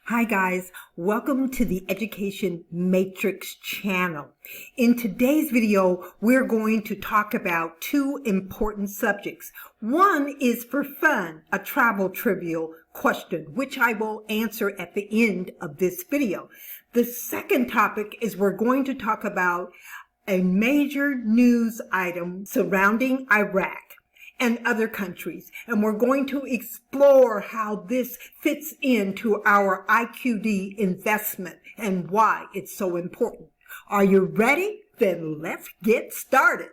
Hi guys, welcome to the Education Matrix channel. In today's video, we're going to talk about two important subjects. One is for fun, a travel trivial question, which I will answer at the end of this video. The second topic is we're going to talk about a major news item surrounding Iraq and other countries, and we're going to explore how this fits into our IQD investment and why it's so important. Are you ready? Then let's get started.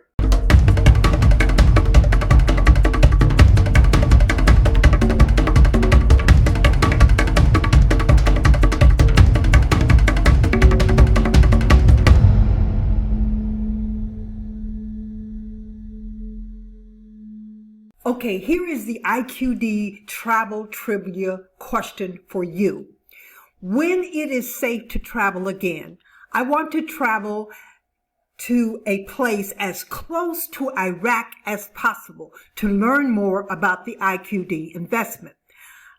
Okay, here is the IQD Travel Trivia question for you. When it is safe to travel again? I want to travel to a place as close to Iraq as possible to learn more about the IQD investment.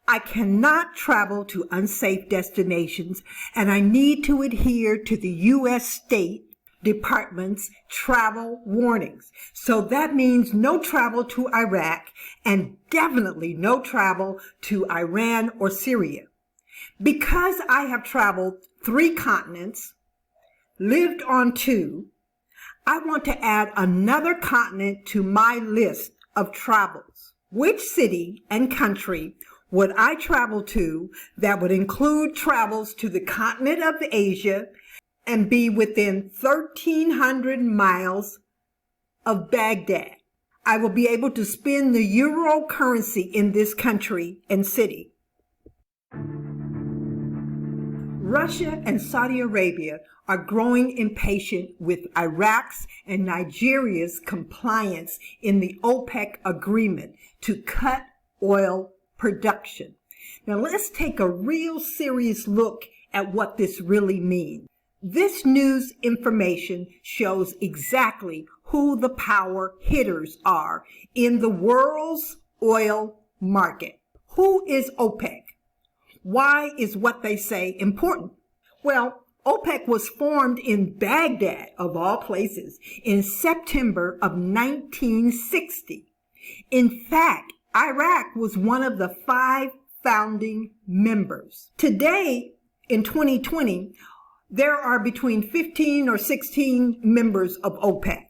I cannot travel to unsafe destinations, and I need to adhere to the U.S. State Department's travel warnings. So that means no travel to Iraq and definitely no travel to Iran or Syria. Because I have traveled 3 continents, lived on 2, I want to add another continent to my list of travels. Which city and country would I travel to that would include travels to the continent of Asia and be within 1,300 miles of Baghdad? I will be able to spend the euro currency in this country and city. Russia and Saudi Arabia are growing impatient with Iraq's and Nigeria's compliance in the OPEC agreement to cut oil production. Now let's take a real serious look at what this really means. This news information shows exactly who the power hitters are in the world's oil market. Who is OPEC? Why is what they say important? Well, OPEC was formed in Baghdad, of all places, in September of 1960. In fact, Iraq was one of the 5 founding members. Today, in 2020, there are between 15 or 16 members of OPEC.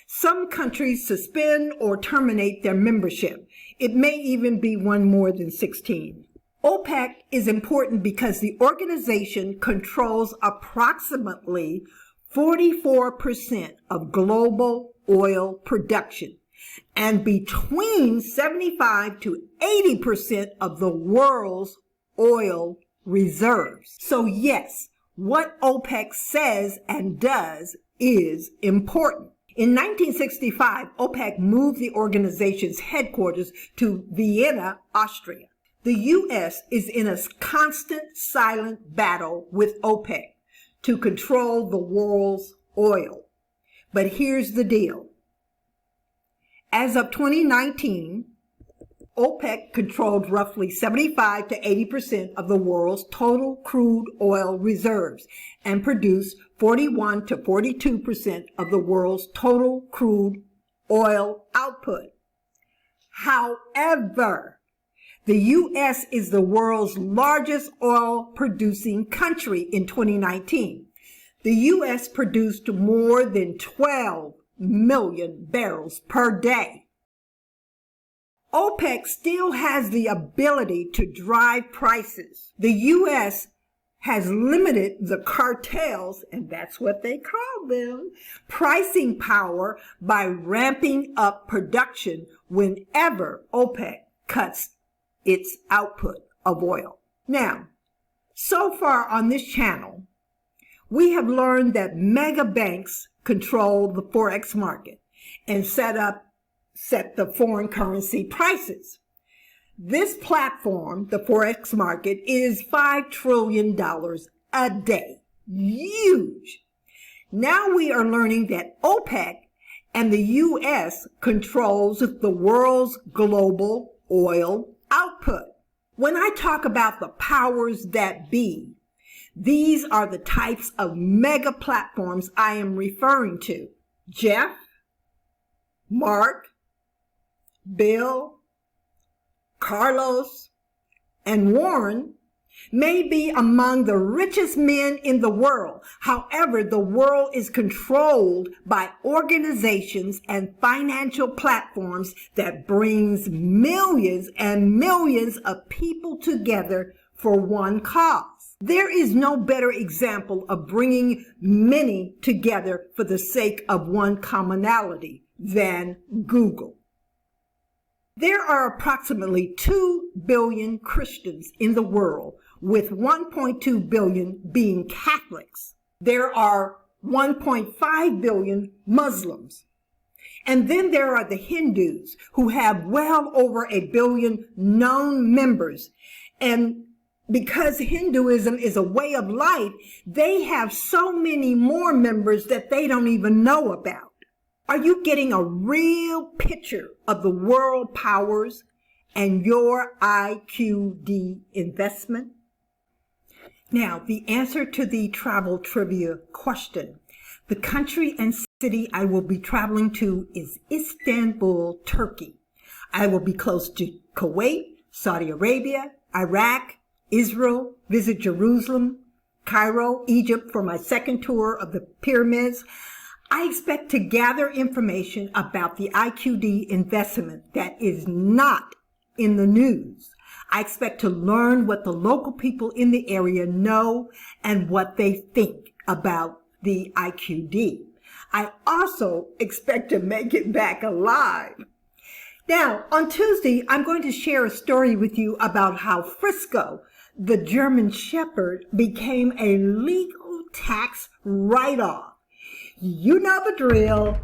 Some countries suspend or terminate their membership. It may even be one more than 16. OPEC is important because the organization controls approximately 44% of global oil production and between 75 to 80% of the world's oil reserves. So yes, what OPEC says and does is important. In 1965, OPEC moved the organization's headquarters to Vienna, Austria. The U.S. is in a constant silent battle with OPEC to control the world's oil. But here's the deal. As of 2019, OPEC controlled roughly 75 to 80% of the world's total crude oil reserves and produced 41 to 42% of the world's total crude oil output. However, the U.S. is the world's largest oil-producing country in 2019. The U.S. produced more than 12 million barrels per day. OPEC still has the ability to drive prices. The U.S. has limited the cartels, and that's what they call them, pricing power by ramping up production whenever OPEC cuts its output of oil. Now, so far on this channel, we have learned that mega banks control the Forex market and set the foreign currency prices. This platform, the Forex market, is $5 trillion a day. Huge. Now we are learning that OPEC and the U.S. controls the world's global oil output. When I talk about the powers that be, these are the types of mega platforms I am referring to. Jeff, Mark, Bill, Carlos, and Warren may be among the richest men in the world. However, the world is controlled by organizations and financial platforms that brings millions and millions of people together for one cause. There is no better example of bringing many together for the sake of one commonality than Google. There are approximately 2 billion Christians in the world, with 1.2 billion being Catholics. There are 1.5 billion Muslims. And then there are the Hindus, who have well over 1 billion known members. And because Hinduism is a way of life, they have so many more members that they don't even know about. Are you getting a real picture of the world powers and your IQD investment? Now, the answer to the travel trivia question. The country and city I will be traveling to is Istanbul, Turkey. I will be close to Kuwait, Saudi Arabia, Iraq, Israel, visit Jerusalem, Cairo, Egypt for my second tour of the pyramids. I expect to gather information about the IQD investment that is not in the news. I expect to learn what the local people in the area know and what they think about the IQD. I also expect to make it back alive. Now, on Tuesday, I'm going to share a story with you about how Frisco, the German Shepherd, became a legal tax write-off. You know the drill.